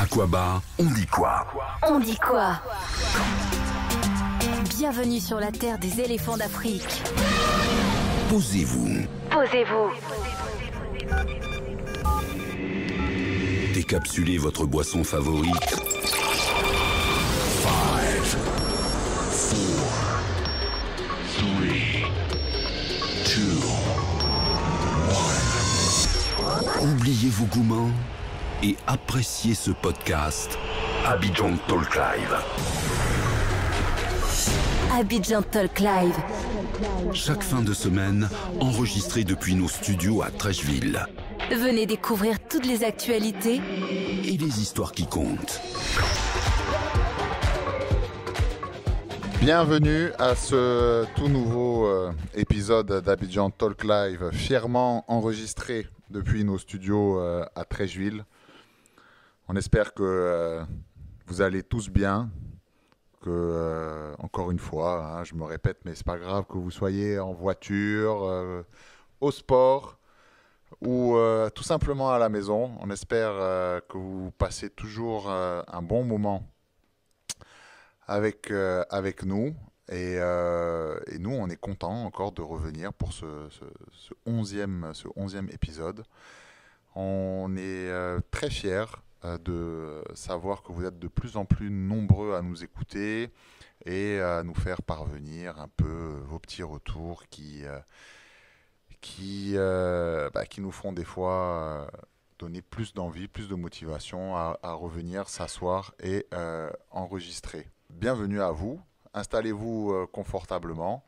Aquabar, on dit quoi? On dit quoi? Bienvenue sur la terre des éléphants d'Afrique. Posez-vous. Posez-vous. Décapsulez votre boisson favorite. 5, 4, 3, 2, 1. Oubliez vos gourmands et appréciez ce podcast Abidjan Talk Live. Abidjan Talk Live. Chaque fin de semaine, enregistré depuis nos studios à Trècheville. Venez découvrir toutes les actualités Et les histoires qui comptent. Bienvenue à ce tout nouveau épisode d'Abidjan Talk Live, fièrement enregistré depuis nos studios à Trècheville. On espère que vous allez tous bien, que encore une fois, hein, je me répète, mais c'est pas grave, que vous soyez en voiture, au sport ou tout simplement à la maison. On espère que vous passez toujours un bon moment avec nous. Et nous, on est contents encore de revenir pour ce 11e épisode. On est très fiers de savoir que vous êtes de plus en plus nombreux à nous écouter et à nous faire parvenir un peu vos petits retours qui nous font des fois donner plus d'envie, plus de motivation à revenir s'asseoir et enregistrer. Bienvenue à vous, installez-vous confortablement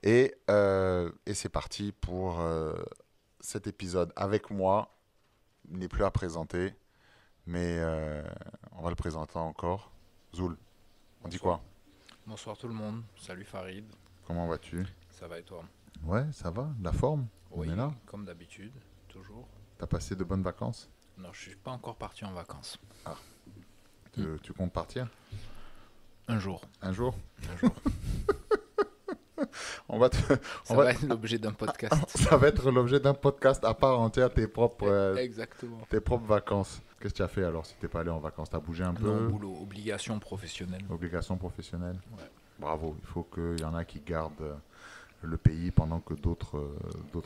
et c'est parti pour cet épisode avec moi. Il n'est plus à présenter, mais on va le présenter encore. Zoul, on dit quoi? Bonsoir tout le monde, salut Farid. Comment vas-tu? Ça va et toi? Ouais, ça va, la forme? Oui, on est là. comme d'habitude, toujours. T'as passé de bonnes vacances? Non, je suis pas encore parti en vacances. Tu comptes partir? Un jour. Un jour? Un jour. Ça va être l'objet d'un podcast. Ça va être l'objet d'un podcast à part entière, tes propres vacances. Qu'est-ce que tu as fait alors si tu n'es pas allé en vacances? Tu as bougé un peu? Non, boulot, obligation professionnelle. Obligation professionnelle? Ouais. Bravo, il faut qu'il y en a qui gardent le pays pendant que d'autres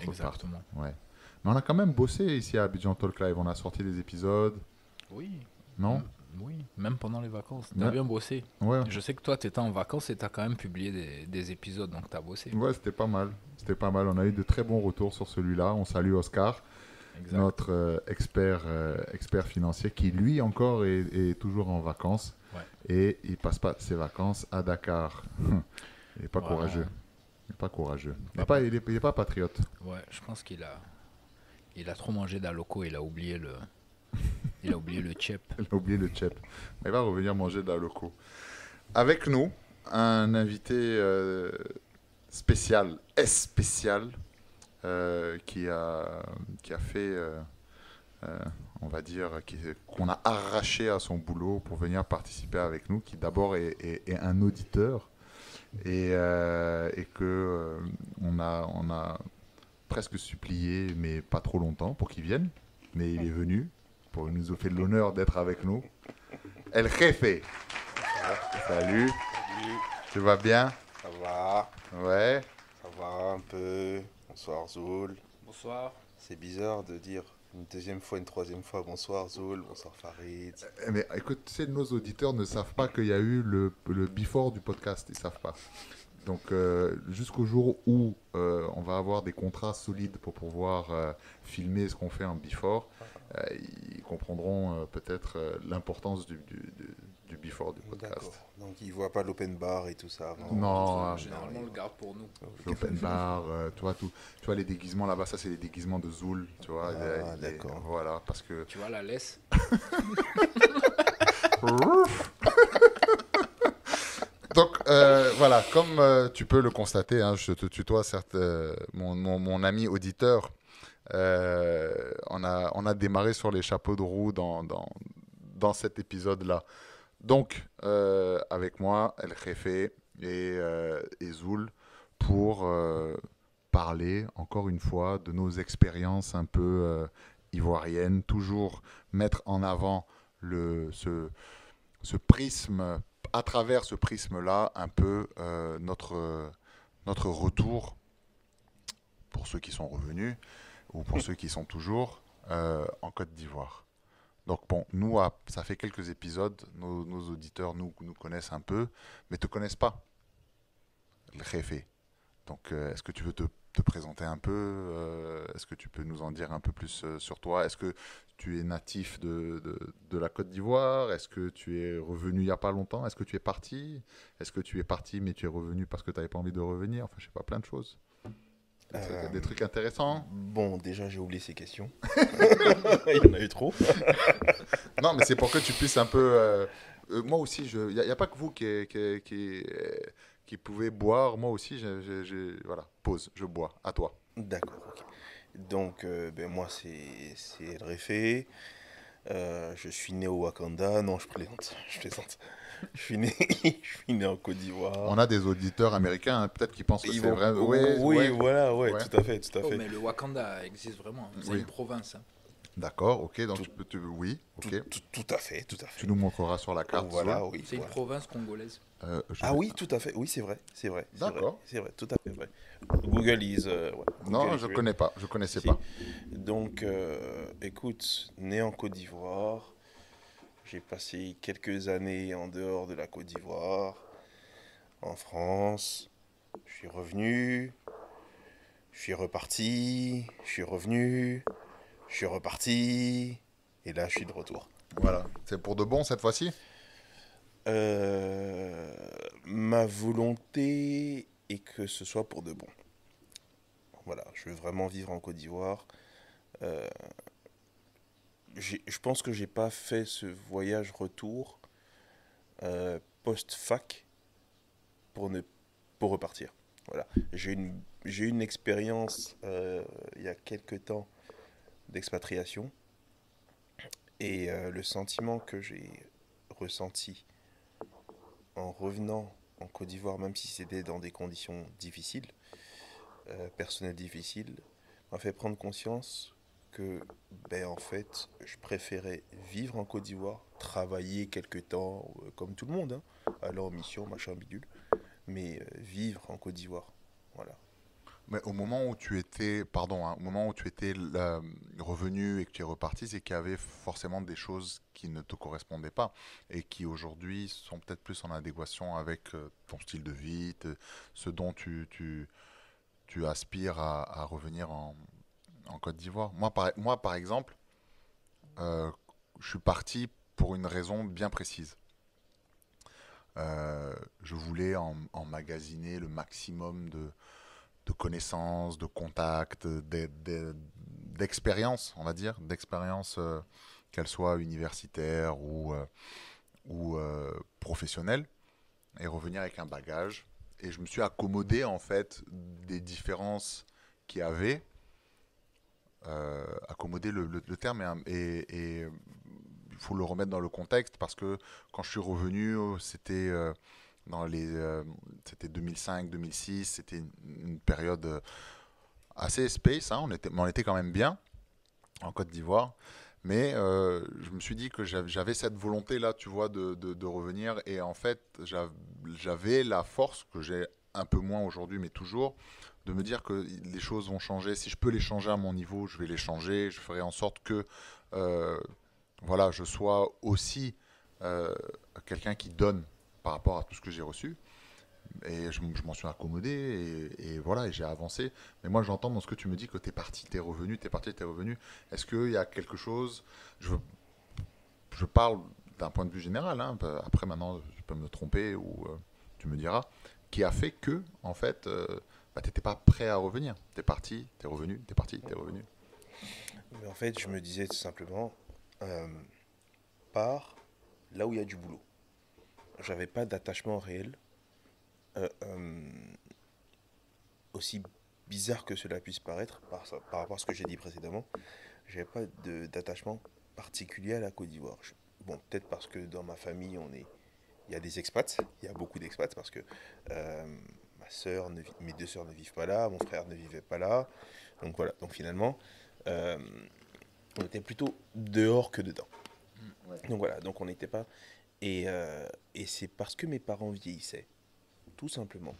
Exactement. partent. Ouais. Mais on a quand même bossé ici à Abidjan Talk Live, on a sorti des épisodes. Oui. Non? Oui, même pendant les vacances. Tu Ouais. as bien bossé. Ouais. Je sais que toi, tu étais en vacances et tu as quand même publié des épisodes, donc tu as bossé. Ouais, c'était pas mal. C'était pas mal. On a eu de très bons retours sur celui-là. On salue Oscar, Exact. notre expert financier, qui lui encore est toujours en vacances. Ouais. Et il passe pas ses vacances à Dakar. Il n'est pas Voilà. courageux. Il n'est pas courageux. Il est pas patriote. Ouais, je pense qu'il a trop mangé d'aloco, il a oublié le... Il a oublié le chep. Il a oublié le chep. Mais il va revenir manger de la loco. Avec nous, un invité spécial, qui a fait, on va dire, qu'on a arraché à son boulot pour venir participer avec nous, qui d'abord est un auditeur et que on a presque supplié, mais pas trop longtemps, pour qu'il vienne. Mais il est venu. Il nous a fait l'honneur d'être avec nous. El Jefe. Salut. Salut, Tu vas bien? ça va? Ouais. Ça va un peu. Bonsoir Zoul. Bonsoir. C'est bizarre de dire une deuxième fois, une troisième fois bonsoir Zoul, bonsoir Farid. Mais écoute, tu sais, nos auditeurs ne savent pas qu'il y a eu le before du podcast. Ils ne savent pas. Donc, jusqu'au jour où on va avoir des contrats solides pour pouvoir filmer ce qu'on fait en before, ils comprendront peut-être l'importance du before du podcast. D'accord. Donc ils voient pas l'open bar et tout ça avant. Non, Généralement, on le garde pour nous. l'open bar, tu vois les déguisements là-bas, ça c'est les déguisements de Zoul, tu vois. Ah, d'accord. Voilà, parce que... Tu vois la laisse? Donc voilà, comme tu peux le constater, hein, je te tutoie certes, mon ami auditeur, on a démarré sur les chapeaux de roue dans cet épisode-là. Donc, avec moi, El Jefe et Zoul, pour parler, encore une fois, de nos expériences un peu ivoiriennes, toujours mettre en avant ce prisme, à travers ce prisme-là, un peu notre retour pour ceux qui sont revenus ou pour ceux qui sont toujours en Côte d'Ivoire. Donc bon, nous, ça fait quelques épisodes, nos auditeurs nous connaissent un peu, mais ne te connaissent pas, le Réfé. Donc est-ce que tu veux te présenter un peu est-ce que tu peux nous en dire un peu plus sur toi? Est-ce que tu es natif de la Côte d'Ivoire? Est-ce que tu es revenu il n'y a pas longtemps? Est-ce que tu es parti? Est-ce que tu es parti mais tu es revenu parce que tu n'avais pas envie de revenir? Enfin, je sais pas, plein de choses. Des trucs intéressants. Bon, déjà, j'ai oublié ces questions. Il y en a eu trop. Non, mais c'est pour que tu puisses un peu... moi aussi, il n'y a pas que vous qui pouvez boire. Moi aussi, voilà, pause, je bois. À toi. D'accord, ok. Donc, moi, c'est El Réfé. Je suis né au Wakanda. Non, je plaisante. Je suis né en Côte d'Ivoire. On a des auditeurs américains, hein, peut-être qui pensent que Ils c'est vont- vrai. Oui, voilà, Ouais. tout à fait, tout à Oh, fait. mais le Wakanda existe vraiment. C'est Oui. une province. Hein. D'accord, ok, donc Tout- oui, ok. Tout à fait, tout à fait. Tu nous montreras sur la carte. Voilà, Zoé. oui. C'est une voilà. province congolaise. Ah oui, tout à fait. Oui, c'est vrai, c'est vrai. c'est vrai, D'accord. C'est vrai, tout à fait vrai. Google is. Non, Google is je real. connais pas, je connaissais Si. pas. Donc, écoute, né en Côte d'Ivoire, j'ai passé quelques années en dehors de la Côte d'Ivoire, en France. Je suis revenu, je suis reparti, je suis revenu, je suis reparti, et là, je suis de retour. Voilà, c'est pour de bon cette fois-ci? Ma volonté est que ce soit pour de bon. Voilà, je veux vraiment vivre en Côte d'Ivoire. Je pense que j'ai pas fait ce voyage retour post-fac pour repartir. Voilà, j'ai eu une expérience il y a quelques temps d'expatriation et le sentiment que j'ai ressenti en revenant en Côte d'Ivoire, même si c'était dans des conditions difficiles, personnelles difficiles, m'a fait prendre conscience que, en fait, je préférais vivre en Côte d'Ivoire, travailler quelque temps, comme tout le monde, hein, aller en mission, machin bidule, mais vivre en Côte d'Ivoire, voilà. Mais au moment où tu étais, pardon, hein, au moment où tu étais revenu et que tu es reparti, c'est qu'il y avait forcément des choses qui ne te correspondaient pas et qui aujourd'hui sont peut-être plus en adéquation avec ton style de vie, ce dont tu aspires à revenir en Côte d'Ivoire. Moi, par exemple, je suis parti pour une raison bien précise. Je voulais emmagasiner le maximum de connaissances, de contacts, d'expériences, on va dire, d'expériences, qu'elles soient universitaires ou professionnelles, et revenir avec un bagage. Et je me suis accommodé, en fait, des différences qu'il y avait. Accommoder le terme, et il faut le remettre dans le contexte, parce que quand je suis revenu, c'était c'était 2005-2006, c'était une période assez space, hein, on était quand même bien en Côte d'Ivoire, mais je me suis dit que j'avais cette volonté-là, tu vois, de revenir, et en fait, j'avais la force, que j'ai un peu moins aujourd'hui, mais toujours, de me dire que les choses vont changer. Si je peux les changer à mon niveau, je vais les changer. Je ferai en sorte que voilà, je sois aussi quelqu'un qui donne par rapport à tout ce que j'ai reçu. Et je m'en suis accommodé, et voilà, et j'ai avancé. Mais moi, j'entends dans ce que tu me dis que tu es parti, tu es revenu, tu es parti, tu es revenu. Est-ce qu'il y a quelque chose, je parle d'un point de vue général, hein, après maintenant, je peux me tromper, ou tu me diras, qui a fait que, en fait, tu n'étais pas prêt à revenir. Tu es parti, tu es revenu, tu es parti, tu es revenu. Mais en fait, je me disais tout simplement, pars là où il y a du boulot. J'avais pas d'attachement réel. Aussi bizarre que cela puisse paraître, par rapport à ce que j'ai dit précédemment, j'avais pas d'attachement particulier à la Côte d'Ivoire. Bon, peut-être parce que dans ma famille, il y a des expats, il y a beaucoup d'expats, parce que mes deux sœurs ne vivent pas là, mon frère ne vivait pas là, donc voilà. Donc finalement, on était plutôt dehors que dedans. Donc voilà, donc on n'était pas... Et c'est parce que mes parents vieillissaient, tout simplement,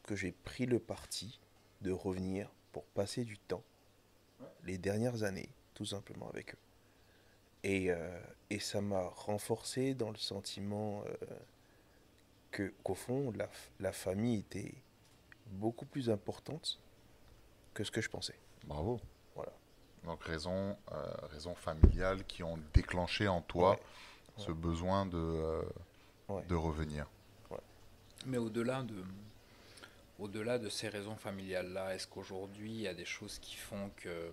que j'ai pris le parti de revenir pour passer du temps, les dernières années, tout simplement avec eux. Et ça m'a renforcé dans le sentiment qu'au fond, la famille était beaucoup plus importante que ce que je pensais. Bravo. Voilà. Donc raison familiale qui ont déclenché en toi Ouais. ce besoin Ouais. de revenir. Mais au-delà de ces raisons familiales-là, est-ce qu'aujourd'hui, il y a des choses qui font que,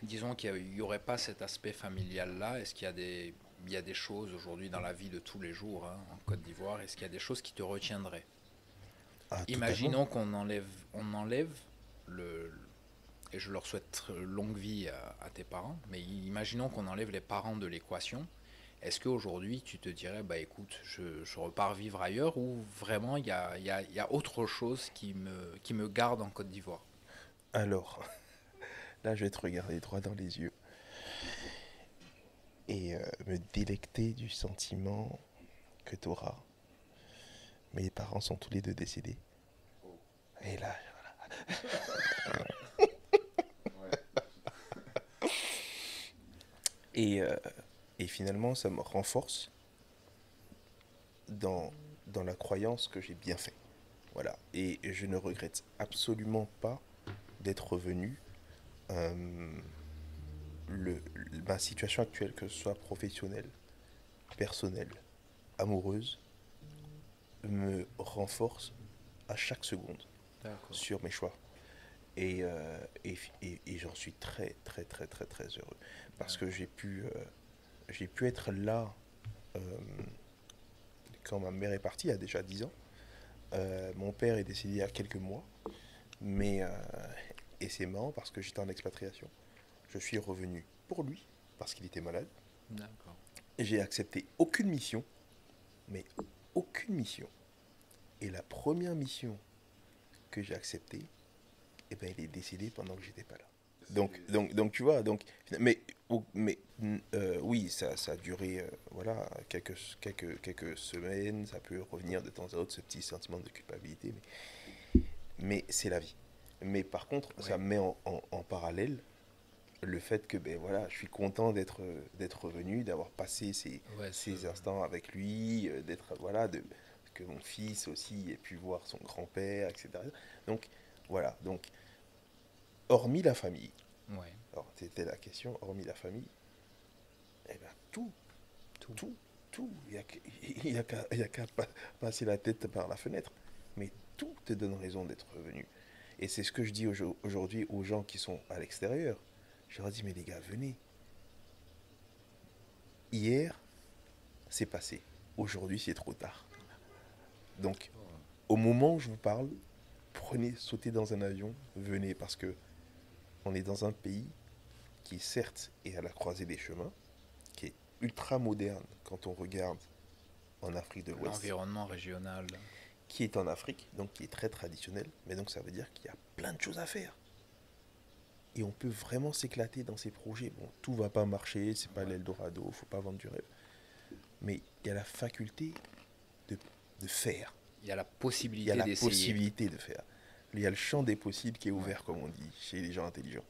disons qu'il n'y aurait pas cet aspect familial-là, est-ce qu'il y a des choses aujourd'hui dans la vie de tous les jours, hein, en Côte d'Ivoire, est-ce qu'il y a des choses qui te retiendraient? Ah, Imaginons qu'on enlève et je leur souhaite longue vie à tes parents, mais imaginons qu'on enlève les parents de l'équation. Est-ce qu'aujourd'hui, tu te dirais, bah écoute, je repars vivre ailleurs, ou vraiment il y a autre chose qui me garde en Côte d'Ivoire? Alors, là, je vais te regarder droit dans les yeux et me délecter du sentiment que tu auras. Mes parents sont tous les deux décédés. Et là, voilà. Et finalement, ça me renforce dans la croyance que j'ai bien fait. Voilà. Et je ne regrette absolument pas d'être revenu. Ma situation actuelle, que ce soit professionnelle, personnelle, amoureuse, me renforce à chaque seconde sur mes choix. Et j'en suis très, très, très, très, très heureux. Parce que j'ai pu être là quand ma mère est partie, il y a déjà 10 ans. Mon père est décédé il y a quelques mois. Et c'est marrant parce que j'étais en expatriation. Je suis revenu pour lui, parce qu'il était malade. D'accord. Et j'ai accepté aucune mission, mais aucune mission. Et la première mission que j'ai acceptée, eh ben, il est décédé pendant que j'étais pas là. Donc tu vois, oui, ça a duré voilà, quelques semaines, ça peut revenir de temps à autre, ce petit sentiment de culpabilité, mais c'est la vie. Mais par contre, ça met en parallèle le fait que ben, voilà, je suis content d'être revenu, d'avoir passé ces instants avec lui, que mon fils aussi ait pu voir son grand-père, etc. Donc voilà, donc hormis la famille. Ouais. Alors, c'était la question, hormis la famille, eh bien, tout. Il n'y a qu'à passer la tête par la fenêtre. Mais tout te donne raison d'être revenu. Et c'est ce que je dis aujourd'hui aux gens qui sont à l'extérieur. Je leur dis, mais les gars, venez. Hier, c'est passé. Aujourd'hui, c'est trop tard. Donc, au moment où je vous parle, sautez dans un avion, venez, parce que on est dans un pays qui, certes, est à la croisée des chemins, qui est ultra moderne quand on regarde en Afrique de l'Ouest. L'environnement régional. Qui est en Afrique, donc qui est très traditionnel, mais donc ça veut dire qu'il y a plein de choses à faire. Et on peut vraiment s'éclater dans ces projets. Bon, tout va pas marcher, c'est pas l'Eldorado, faut pas vendre du rêve. Mais il y a la faculté de faire. Il y a la possibilité Il y a la d'essayer. possibilité de faire. Il y a le champ des possibles qui est ouvert, comme on dit, chez les gens intelligents.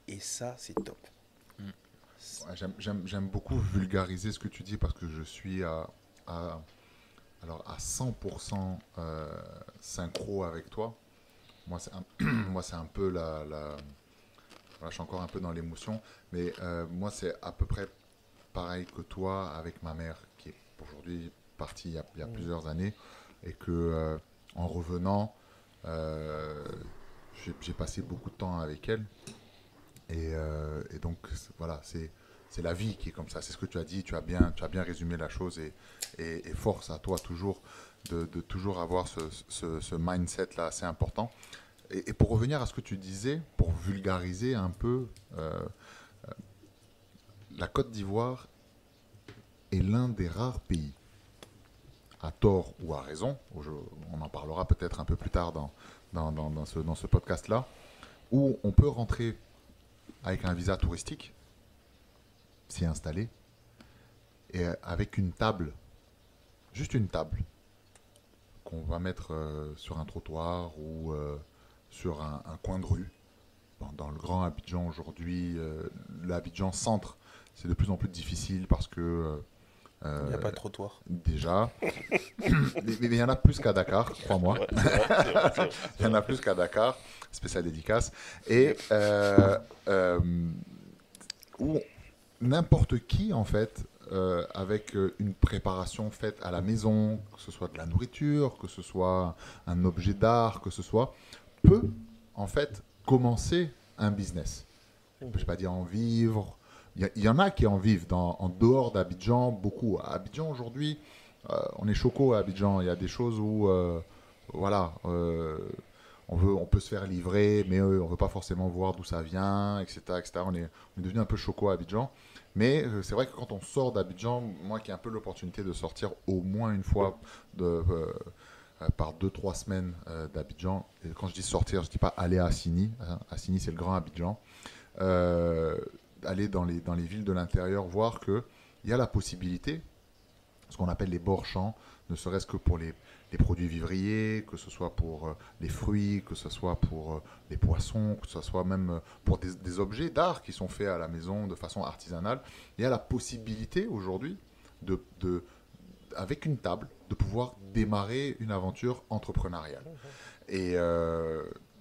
Et ça, c'est top. Ouais, j'aime beaucoup vulgariser ce que tu dis parce que je suis à 100% synchro avec toi. Moi, c'est un peu voilà, je suis encore un peu dans l'émotion, mais moi, c'est à peu près pareil que toi avec ma mère qui est aujourd'hui partie il y a plusieurs années et que en revenant, j'ai passé beaucoup de temps avec elle et donc voilà, c'est la vie qui est comme ça. C'est ce que tu as dit, tu as bien résumé la chose et force à toi toujours de toujours avoir ce mindset là assez important. Et pour revenir à ce que tu disais, pour vulgariser un peu, la Côte d'Ivoire est l'un des rares pays, à tort ou à raison, on en parlera peut-être un peu plus tard dans ce podcast-là, où on peut rentrer avec un visa touristique, s'y installer, et avec une table, juste une table, qu'on va mettre sur un trottoir ou sur un coin de rue. Dans le grand Abidjan aujourd'hui, l'Abidjan centre, c'est de plus en plus difficile parce que Il n'y a pas de trottoir. déjà, mais il y en a plus qu'à Dakar, crois-moi. Ouais, c'est vrai. Il y en a plus qu'à Dakar, spécial dédicace. Et où n'importe qui, en fait, avec une préparation faite à la maison, que ce soit de la nourriture, que ce soit un objet d'art, que ce soit, peut, en fait, commencer un business. Je ne vais pas dire en vivre. Il y en a qui en vivent en dehors d'Abidjan, beaucoup. À Abidjan, aujourd'hui, on est choco à Abidjan. Il y a des choses où, voilà, on peut se faire livrer, mais on ne veut pas forcément voir d'où ça vient, etc. etc. On est devenu un peu choco à Abidjan. Mais c'est vrai que quand on sort d'Abidjan, moi qui ai un peu l'opportunité de sortir au moins une fois par 2-3 semaines d'Abidjan, et quand je dis sortir, je ne dis pas aller à Assini. Hein. Assini, c'est le grand Abidjan. Aller dans les villes de l'intérieur, voir qu'il y a la possibilité, ce qu'on appelle les bords-champs, ne serait-ce que pour les produits vivriers, que ce soit pour les fruits, que ce soit pour les poissons, que ce soit même pour des objets d'art qui sont faits à la maison de façon artisanale. Il y a la possibilité aujourd'hui, avec une table, de pouvoir démarrer une aventure entrepreneuriale. Et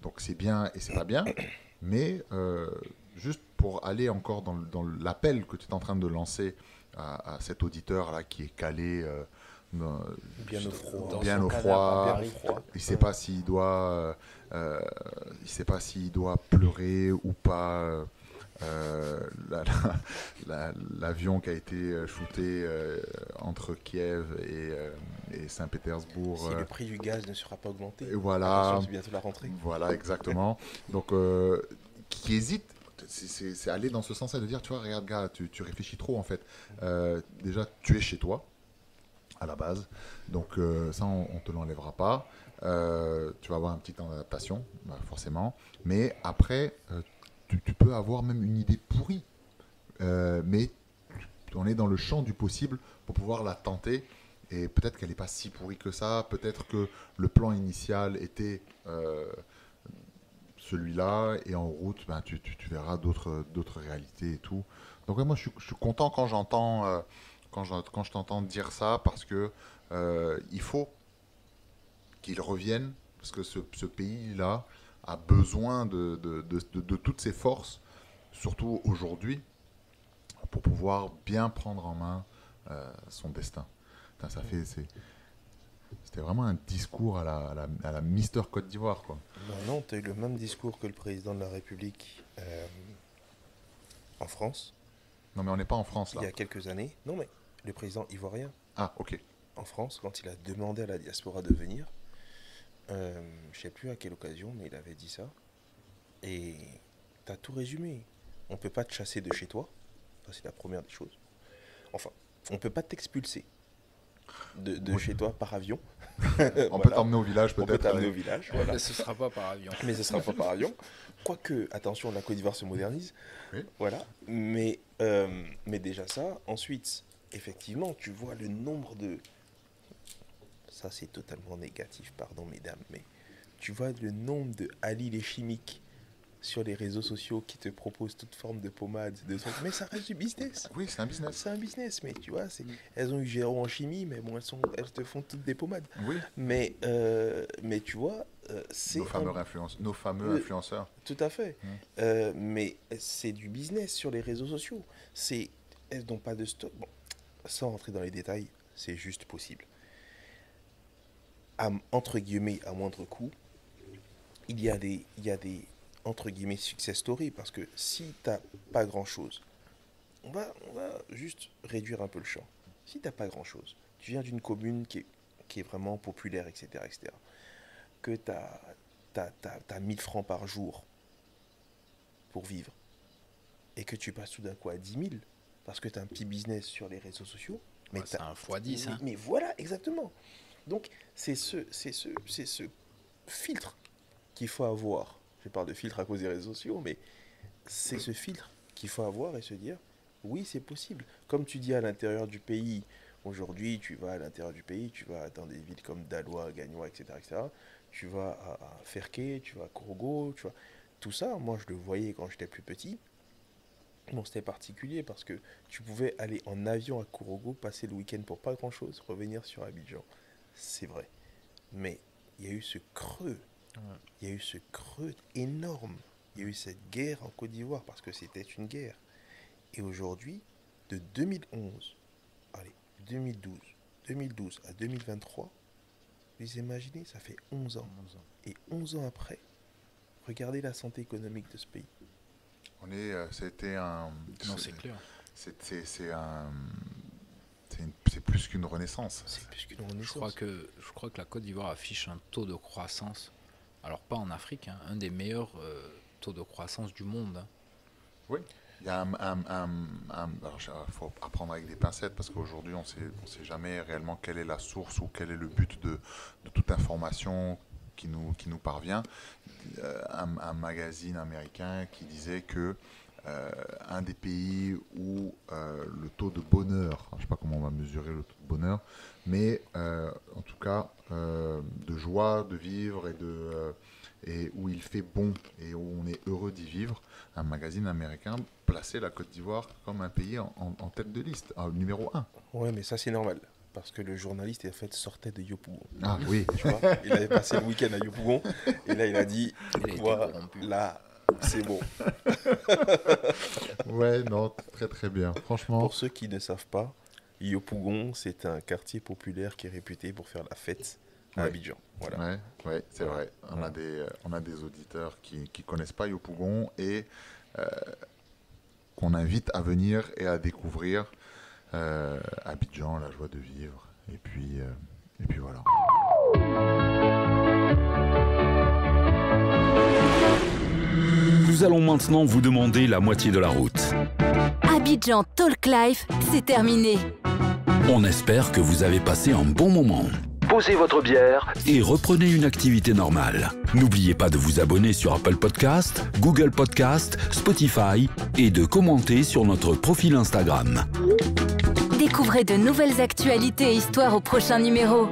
donc c'est bien et c'est pas bien, mais juste pour aller encore dans l'appel que tu es en train de lancer à cet auditeur-là qui est calé Bien au froid. Bien au froid. Bien au froid. Il ne sait pas s'il doit, pleurer ou pas. L'avion qui a été shooté entre Kiev et Saint-Pétersbourg. Si le prix du gaz ne sera pas augmenté. Et voilà. Attention, c'est bientôt la rentrée. Voilà, exactement. Donc, qui hésite, c'est aller dans ce sens-là de dire, tu vois, regarde, gars, tu réfléchis trop en fait. Déjà, tu es chez toi, à la base. Donc, ça, on ne te l'enlèvera pas. Tu vas avoir un petit temps d'adaptation, forcément. Mais après, tu peux avoir même une idée pourrie. Mais on est dans le champ du possible pour pouvoir la tenter. Et peut-être qu'elle n'est pas si pourrie que ça. Peut-être que le plan initial était celui-là. Et en route, ben, tu verras d'autres réalités et tout. Donc ouais, moi, je suis content quand j'entends... quand je t'entends dire ça, parce que il faut qu'il revienne, parce que ce pays-là a besoin de toutes ses forces, surtout aujourd'hui, pour pouvoir bien prendre en main son destin. Putain, c'était vraiment un discours à la Mister Côte d'Ivoire, quoi. Non, tu as eu le même discours que le président de la République en France. Non, mais on n'est pas en France, là. Il y a quelques années. Non, mais le président ivoirien. Ah, ok. En France, quand il a demandé à la diaspora de venir, je ne sais plus à quelle occasion, mais il avait dit ça. Et tu as tout résumé. On ne peut pas te chasser de chez toi. Ça, c'est la première des choses. Enfin, on ne peut pas t'expulser de chez toi par avion. On peut t'emmener au village, peut-être. On peut t'emmener au village, voilà. Mais ce ne sera pas par avion. Mais ce ne sera pas par avion. Quoique, attention, la Côte d'Ivoire se modernise. Oui. Voilà. Mais déjà ça. Ensuite, effectivement, tu vois le nombre de... Ça, c'est totalement négatif, pardon, mesdames. Mais tu vois le nombre de Ali les chimiques sur les réseaux sociaux qui te proposent toute forme de pommade, de trucs. Mais ça reste du business. Oui, c'est un business. C'est un business, mais tu vois, elles ont eu Géraud en chimie, mais bon, elles te font toutes des pommades. Oui. Mais tu vois, c'est... Nos fameux influenceurs. Tout à fait. Mais c'est du business sur les réseaux sociaux. Elles n'ont pas de stock. Bon, sans rentrer dans les détails, c'est juste possible. Entre guillemets, à moindre coût, il y a des entre guillemets success story, parce que si tu n'as pas grand chose, on va juste réduire un peu le champ. Si tu n'as pas grand chose, tu viens d'une commune qui est vraiment populaire, etc., que tu as 1000 francs par jour pour vivre, et que tu passes tout d'un coup à 10 000 parce que tu as un petit business sur les réseaux sociaux, mais C'est un x10. Hein. Mais voilà, exactement. Donc c'est ce filtre qu'il faut avoir. Je parle de filtre à cause des réseaux sociaux, mais c'est ce filtre qu'il faut avoir et se dire, Oui, c'est possible. Comme tu dis à l'intérieur du pays, aujourd'hui, tu vas à l'intérieur du pays, tu vas dans des villes comme Daloa, Gagnoa, etc. Tu vas à Ferké, tu vas à Kourougo, tu vois. Tout ça, moi, je le voyais quand j'étais plus petit. Bon, c'était particulier parce que tu pouvais aller en avion à Kourougo, passer le week-end pour pas grand-chose, revenir sur Abidjan. C'est vrai. Mais il y a eu ce creux. Il y a eu ce creux énorme. Il y a eu cette guerre en Côte d'Ivoire parce que c'était une guerre. Et aujourd'hui, de 2011, 2012 à 2023, vous imaginez, ça fait 11 ans. Et 11 ans après, regardez la santé économique de ce pays. C'était un... Non, c'est clair. C'est plus qu'une renaissance. C'est plus qu'une renaissance. Je crois que la Côte d'Ivoire affiche un taux de croissance, alors pas en Afrique, hein, un des meilleurs taux de croissance du monde. Hein. Oui. Il y a alors, il faut apprendre avec des pincettes parce qu'aujourd'hui, on sait jamais réellement quelle est la source ou quel est le but de toute information qui nous parvient. Un magazine américain qui disait que un des pays où le taux de bonheur, je ne sais pas comment on va mesurer le taux de bonheur, mais en tout cas de joie de vivre et où il fait bon et où on est heureux d'y vivre, un magazine américain plaçait la Côte d'Ivoire comme un pays en tête de liste, numéro 1. Ouais, mais ça c'est normal. Parce que le journaliste en fait sortait de Yopougon. Ah oui. Tu vois, il avait passé le week-end à Yopougon et là il a dit là c'est bon. Ouais, non, très très bien. Franchement. Pour ceux qui ne savent pas, Yopougon c'est un quartier populaire qui est réputé pour faire la fête à Abidjan. Voilà. Ouais, c'est vrai. On a des auditeurs qui connaissent pas Yopougon et qu'on invite à venir et à découvrir. Abidjan, la joie de vivre, et puis voilà. Nous allons maintenant vous demander la moitié de la route. Abidjan Talk Life, c'est terminé. On espère que vous avez passé un bon moment. Posez votre bière Et reprenez une activité normale. N'oubliez pas de vous abonner sur Apple Podcast, Google Podcast, Spotify et de commenter sur notre profil Instagram. Découvrez de nouvelles actualités et histoires au prochain numéro.